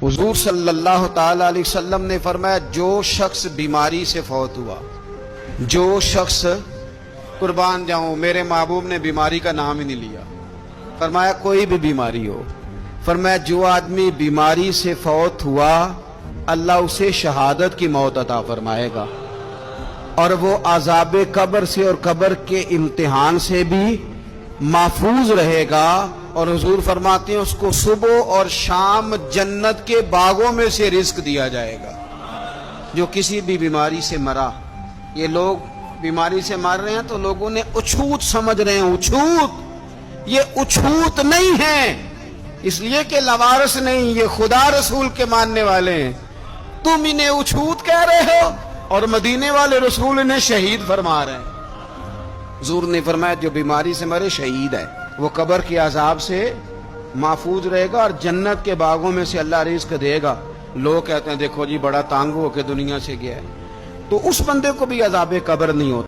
حضور صلی اللہ تعالی علیہ وسلم نے فرمایا جو شخص بیماری سے فوت ہوا، جو شخص، قربان جاؤں میرے محبوب نے بیماری کا نام ہی نہیں لیا، فرمایا کوئی بھی بیماری ہو، فرمایا جو آدمی بیماری سے فوت ہوا اللہ اسے شہادت کی موت عطا فرمائے گا، اور وہ عذاب قبر سے اور قبر کے امتحان سے بھی محفوظ رہے گا، اور حضور فرماتے ہیں اس کو صبح اور شام جنت کے باغوں میں سے رزق دیا جائے گا۔ جو کسی بھی بیماری سے مرا، یہ لوگ بیماری سے مر رہے ہیں تو لوگوں نے اچھوت سمجھ رہے ہیں، اچھوت، یہ اچھوت نہیں ہے، اس لیے کہ لوارث نہیں، یہ خدا رسول کے ماننے والے ہیں، تم انہیں اچھوت کہہ رہے ہو اور مدینے والے رسول انہیں شہید فرما رہے ہیں۔ حضور نے فرمایا جو بیماری سے مرے شہید ہے، وہ قبر کے عذاب سے محفوظ رہے گا اور جنت کے باغوں میں سے اللہ رزق دے گا۔ لوگ کہتے ہیں دیکھو جی بڑا تانگ ہو کے دنیا سے گیا ہے، تو اس بندے کو بھی عذاب قبر نہیں ہوتا۔